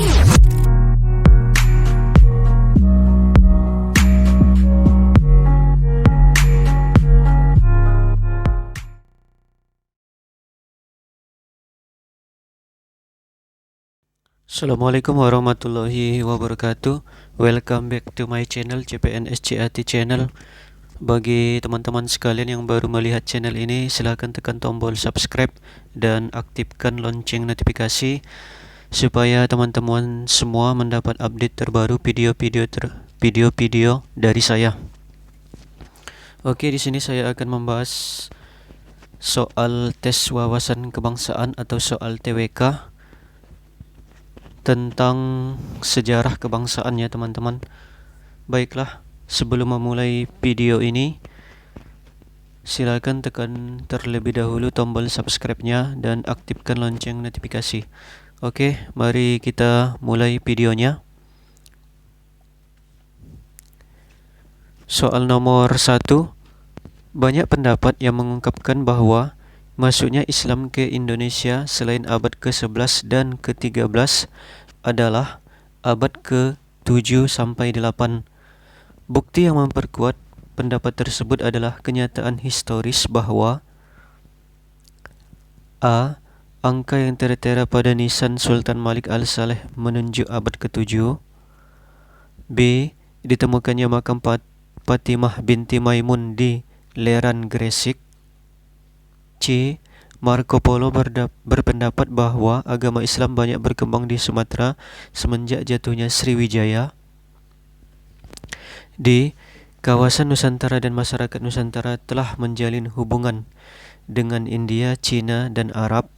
Assalamualaikum warahmatullahi wabarakatuh. Welcome back to my channel CPNSCAT channel. Bagi teman-teman sekalian yang baru melihat channel ini, silahkan tekan tombol subscribe dan aktifkan lonceng notifikasi supaya teman-teman semua mendapat update terbaru video-video dari saya. Oke, di sini saya akan membahas soal tes wawasan kebangsaan atau soal TWK tentang sejarah kebangsaannya, teman-teman. Baiklah, sebelum memulai video ini, silakan tekan terlebih dahulu tombol subscribe-nya dan aktifkan lonceng notifikasi. Oke, mari kita mulai videonya. Soal nomor 1. Banyak pendapat yang mengungkapkan bahwa masuknya Islam ke Indonesia selain abad ke-11 dan ke-13 adalah abad ke-7 sampai 8. Bukti yang memperkuat pendapat tersebut adalah kenyataan historis bahwa A. Angka yang tertera pada nisan Sultan Malik Al-Saleh menunjuk abad ke-7. B. Ditemukannya makam Fatimah binti Maimun di Leran, Gresik. C. Marco Polo berpendapat bahwa agama Islam banyak berkembang di Sumatera semenjak jatuhnya Sriwijaya. D. Kawasan Nusantara dan masyarakat Nusantara telah menjalin hubungan dengan India, Cina, dan Arab.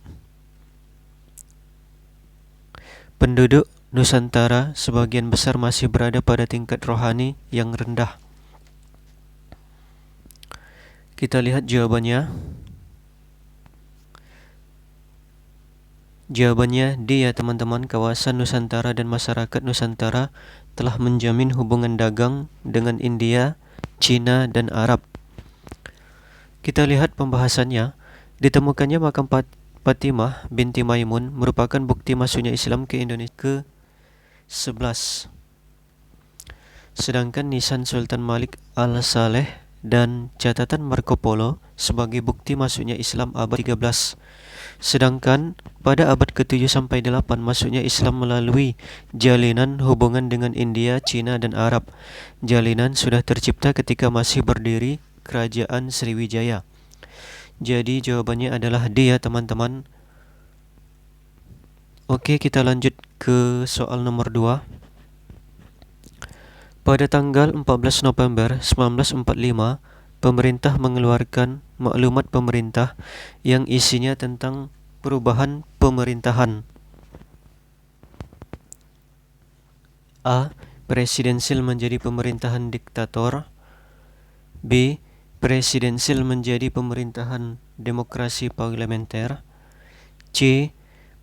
Penduduk Nusantara sebagian besar masih berada pada tingkat rohani yang rendah. Kita lihat jawabannya. Jawabannya D ya teman-teman. Kawasan Nusantara dan masyarakat Nusantara telah menjamin hubungan dagang dengan India, Cina, dan Arab. Kita lihat pembahasannya. Ditemukannya makam Fatimah binti Maimun merupakan bukti masuknya Islam ke Indonesia ke-11. Sedangkan nisan Sultan Malik Al-Saleh dan catatan Marco Polo sebagai bukti masuknya Islam abad 13. Sedangkan pada abad ke-7 sampai 8 masuknya Islam melalui jalinan hubungan dengan India, Cina, dan Arab. Jalinan sudah tercipta ketika masih berdiri Kerajaan Sriwijaya. Jadi jawabannya adalah D ya teman-teman. Oke, kita lanjut ke soal nomor 2. Pada tanggal 14 November 1945, pemerintah mengeluarkan maklumat pemerintah yang isinya tentang perubahan pemerintahan. A. Presidensil menjadi pemerintahan diktator. B. Presidensil menjadi pemerintahan demokrasi parlementer. C.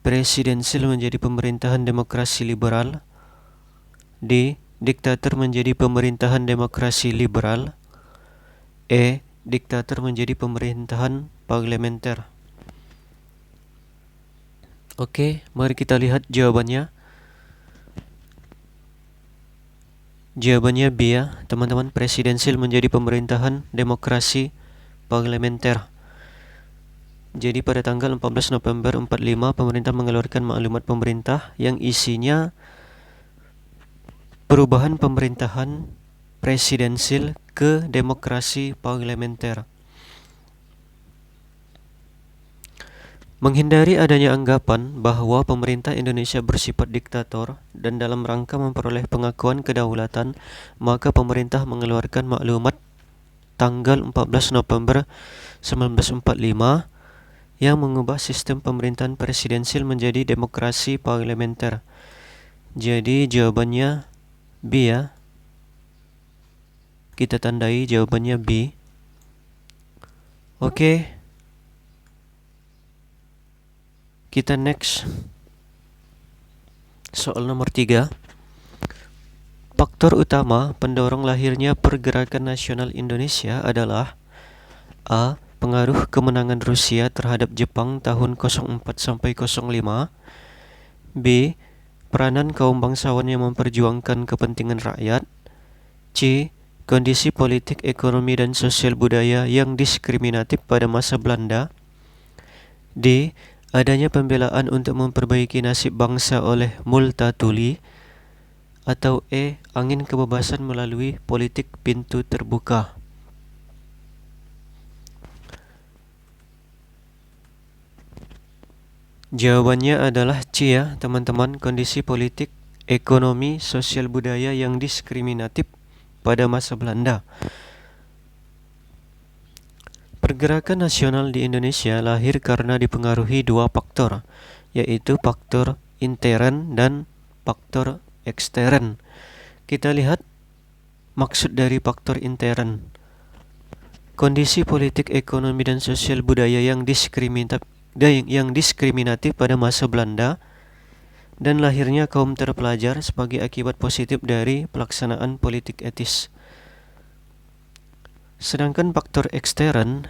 Presidensil menjadi pemerintahan demokrasi liberal. D. Diktator menjadi pemerintahan demokrasi liberal. E. Diktator menjadi pemerintahan parlementer. Oke, mari kita lihat jawabannya. Jawabannya B ya teman-teman. Presidensil menjadi pemerintahan demokrasi parlementer. Jadi pada tanggal 14 November 45 pemerintah mengeluarkan maklumat pemerintah yang isinya perubahan pemerintahan presidensil ke demokrasi parlementer. Menghindari adanya anggapan bahwa pemerintah Indonesia bersifat diktator dan dalam rangka memperoleh pengakuan kedaulatan, maka pemerintah mengeluarkan maklumat tanggal 14 November 1945 yang mengubah sistem pemerintahan presidensil menjadi demokrasi parlementer. Jadi jawabannya B ya. Kita tandai jawabannya B. Oke. Kita next. Soal nomor 3. Faktor utama pendorong lahirnya pergerakan nasional Indonesia adalah A. Pengaruh kemenangan Rusia terhadap Jepang tahun 04 sampai 05. B. peranan kaum bangsawan yang memperjuangkan kepentingan rakyat. C. Kondisi politik, ekonomi, dan sosial budaya yang diskriminatif pada masa Belanda. D. Adanya pembelaan untuk memperbaiki nasib bangsa oleh Multatuli. Atau E. Angin kebebasan melalui politik pintu terbuka. Jawabannya adalah C ya teman-teman, kondisi politik, ekonomi, sosial budaya yang diskriminatif pada masa Belanda. Pergerakan nasional di Indonesia lahir karena dipengaruhi dua faktor, yaitu faktor intern dan faktor ekstern. Kita lihat maksud dari faktor intern. Kondisi politik, ekonomi, dan sosial budaya yang diskriminatif pada masa Belanda dan lahirnya kaum terpelajar sebagai akibat positif dari pelaksanaan politik etis. Sedangkan faktor ekstern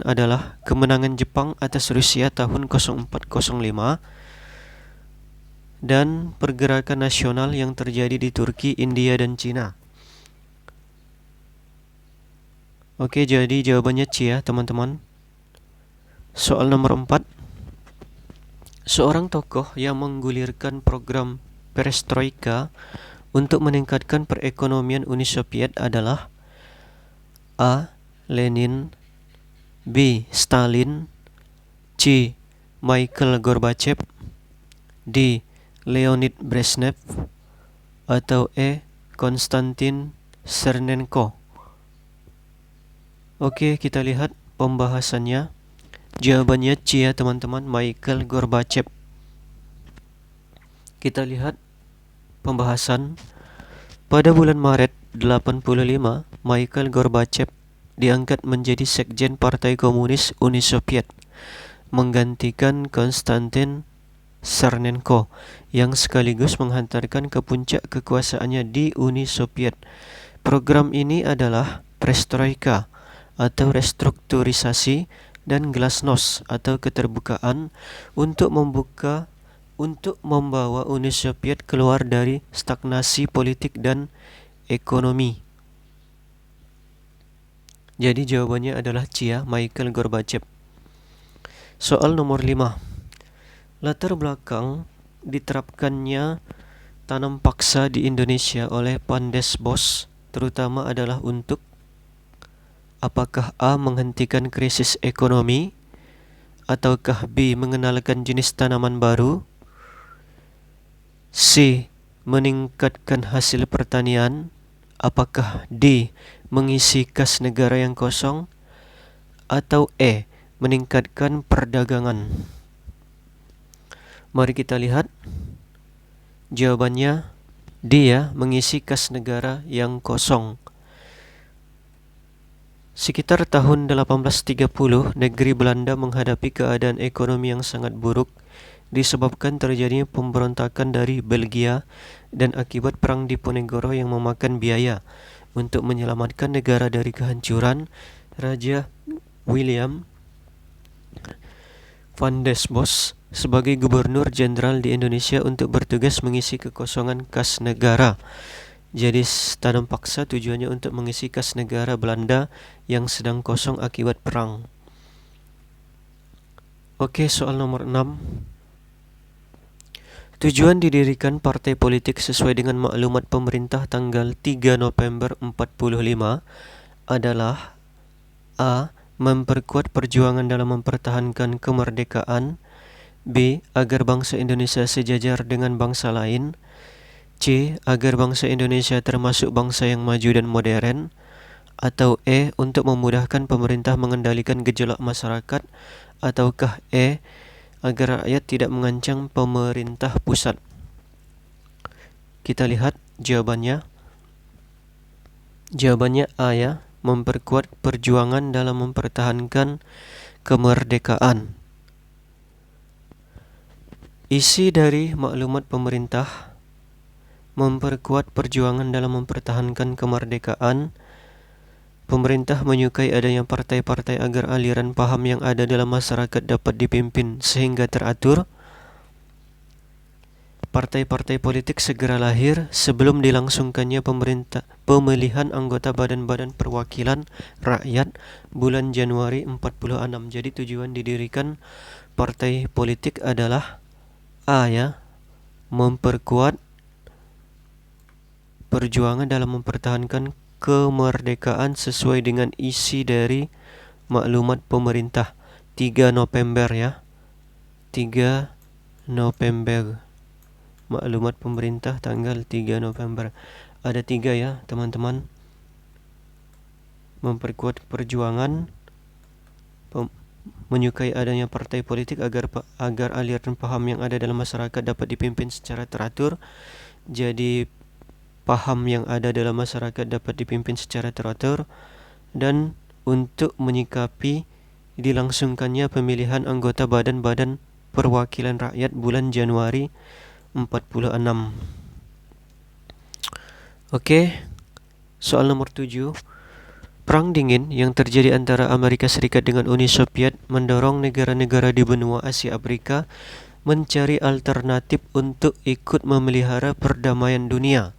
adalah kemenangan Jepang atas Rusia tahun 0405 dan pergerakan nasional yang terjadi di Turki, India, dan Cina. Oke, jadi jawabannya C ya teman-teman. Soal nomor 4. Seorang tokoh yang menggulirkan program perestroika untuk meningkatkan perekonomian Uni Soviet adalah A. Lenin, B. Stalin, C. Mikhail Gorbachev, D. Leonid Brezhnev, atau E. Konstantin Chernenko. Oke, kita lihat pembahasannya. Jawabannya C ya teman-teman, Mikhail Gorbachev. Kita lihat pembahasan. Pada bulan Maret 85, Mikhail Gorbachev diangkat menjadi sekjen Partai Komunis Uni Soviet, menggantikan Konstantin Chernenko yang sekaligus menghantarkan ke puncak kekuasaannya di Uni Soviet. Program ini adalah perestroika atau restrukturisasi dan glasnost atau keterbukaan untuk membawa Uni Soviet keluar dari stagnasi politik dan ekonomi. Jadi jawabannya adalah C ya, Mikhail Gorbachev. Soal nomor 5. Latar belakang diterapkannya tanam paksa di Indonesia oleh Pandes Bos terutama adalah untuk apakah A. menghentikan krisis ekonomi, ataukah B. mengenalkan jenis tanaman baru, C. meningkatkan hasil pertanian, apakah D. mengisi kas negara yang kosong, atau E. meningkatkan perdagangan. Mari kita lihat. Jawabannya D ya, mengisi kas negara yang kosong. Sekitar tahun 1830, negeri Belanda menghadapi keadaan ekonomi yang sangat buruk disebabkan terjadinya pemberontakan dari Belgia dan akibat Perang Diponegoro yang memakan biaya. Untuk menyelamatkan negara dari kehancuran, Raja William van des Bos sebagai gubernur jenderal di Indonesia untuk bertugas mengisi kekosongan kas negara. Jadi tanam paksa tujuannya untuk mengisi kas negara Belanda yang sedang kosong akibat perang. Oke, soal nomor 6. Tujuan didirikan partai politik sesuai dengan maklumat pemerintah tanggal 3 November 45 adalah A. memperkuat perjuangan dalam mempertahankan kemerdekaan, B. agar bangsa Indonesia sejajar dengan bangsa lain, C. agar bangsa Indonesia termasuk bangsa yang maju dan modern, atau E. untuk memudahkan pemerintah mengendalikan gejolak masyarakat, ataukah E. agar rakyat tidak mengancam pemerintah pusat. Kita lihat jawabannya. Jawabannya A ya, memperkuat perjuangan dalam mempertahankan kemerdekaan. Isi dari maklumat pemerintah: memperkuat perjuangan dalam mempertahankan kemerdekaan. Pemerintah menyukai adanya partai-partai agar aliran paham yang ada dalam masyarakat dapat dipimpin sehingga teratur. partai-partai politik segera lahir sebelum dilangsungkannya pemilihan anggota Badan-Badan Perwakilan Rakyat bulan Januari 46. Jadi tujuan didirikan partai politik adalah A ya, memperkuat perjuangan dalam mempertahankan kemerdekaan sesuai dengan isi dari maklumat pemerintah 3 November ya. 3 November. Maklumat pemerintah tanggal 3 November. Ada 3 ya teman-teman. Memperkuat perjuangan, menyukai adanya partai politik agar aliran paham yang ada dalam masyarakat dapat dipimpin secara teratur. Jadi paham yang ada dalam masyarakat dapat dipimpin secara teratur, dan untuk menyikapi dilangsungkannya pemilihan anggota Badan-Badan Perwakilan Rakyat bulan Januari 46. Oke, soal nomor 7. Perang dingin yang terjadi antara Amerika Serikat dengan Uni Soviet mendorong negara-negara di benua Asia Afrika mencari alternatif untuk ikut memelihara perdamaian dunia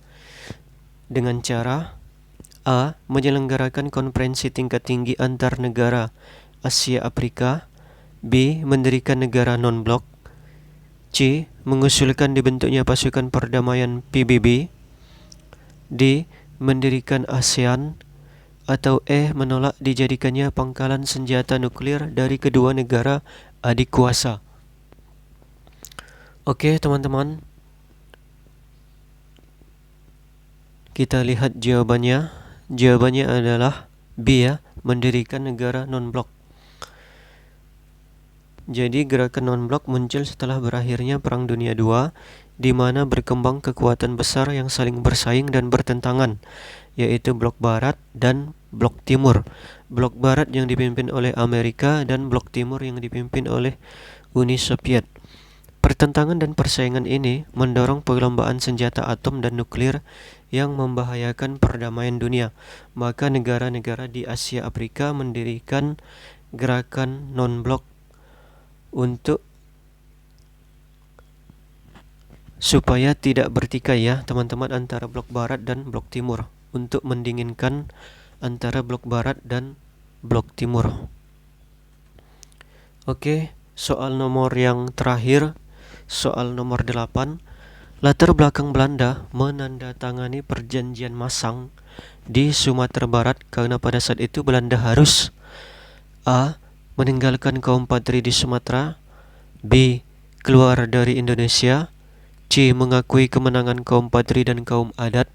dengan cara A. Menyelenggarakan konferensi tingkat tinggi antar negara Asia Afrika. B. Mendirikan negara non-blok. C. Mengusulkan dibentuknya pasukan perdamaian PBB. D. Mendirikan ASEAN. Atau E. Menolak dijadikannya pangkalan senjata nuklir dari kedua negara adik kuasa. Oke teman-teman, kita lihat jawabannya. Jawabannya adalah B ya, mendirikan negara non-blok. Jadi gerakan non-blok muncul setelah berakhirnya Perang Dunia II, di mana berkembang kekuatan besar yang saling bersaing dan bertentangan, yaitu Blok Barat dan Blok Timur. Blok Barat yang dipimpin oleh Amerika dan Blok Timur yang dipimpin oleh Uni Soviet. Pertentangan dan persaingan ini mendorong perlombaan senjata atom dan nuklir yang membahayakan perdamaian dunia. Maka negara-negara di Asia Afrika mendirikan gerakan non-blok untuk supaya tidak bertikai ya teman-teman antara Blok Barat dan Blok Timur, untuk mendinginkan antara Blok Barat dan Blok Timur. Oke, soal nomor yang terakhir, soal nomor 8. Latar belakang Belanda menandatangani perjanjian Masang di Sumatera Barat karena pada saat itu Belanda harus A. Meninggalkan kaum Padri di Sumatera. B. Keluar dari Indonesia. C. Mengakui kemenangan kaum Padri dan kaum adat.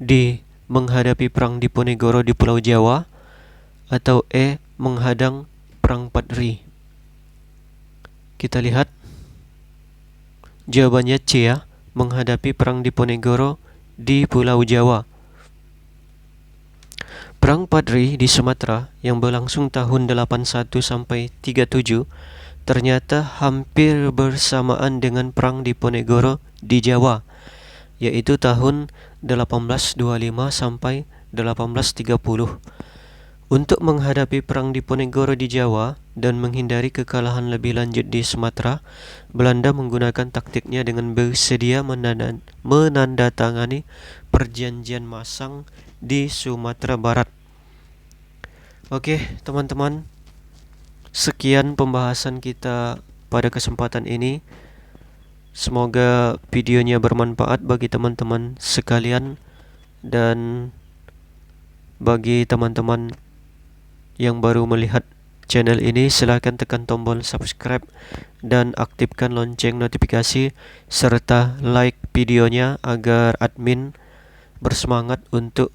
D. Menghadapi perang Diponegoro di Pulau Jawa. Atau E. Menghadang perang Padri. Kita lihat jawabannya C ya, menghadapi perang Diponegoro di Pulau Jawa. Perang Padri di Sumatera yang berlangsung tahun 81 sampai 37 ternyata hampir bersamaan dengan perang Diponegoro di Jawa, yaitu tahun 1825 sampai 1830. Untuk menghadapi perang Diponegoro di Jawa dan menghindari kekalahan lebih lanjut di Sumatera, Belanda menggunakan taktiknya dengan bersedia menandatangani perjanjian Masang di Sumatera Barat. Oke teman-teman, sekian pembahasan kita pada kesempatan ini. Semoga videonya bermanfaat bagi teman-teman sekalian, dan bagi teman-teman yang baru melihat channel ini, silahkan tekan tombol subscribe dan aktifkan lonceng notifikasi serta like videonya agar admin bersemangat untuk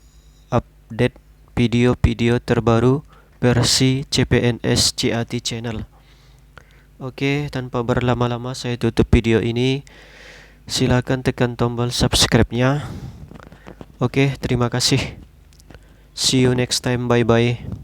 update video-video terbaru versi CPNS CAT channel. Oke, tanpa berlama-lama saya tutup video ini. Silahkan tekan tombol subscribe-nya. Oke, terima kasih. See you next time. Bye-bye.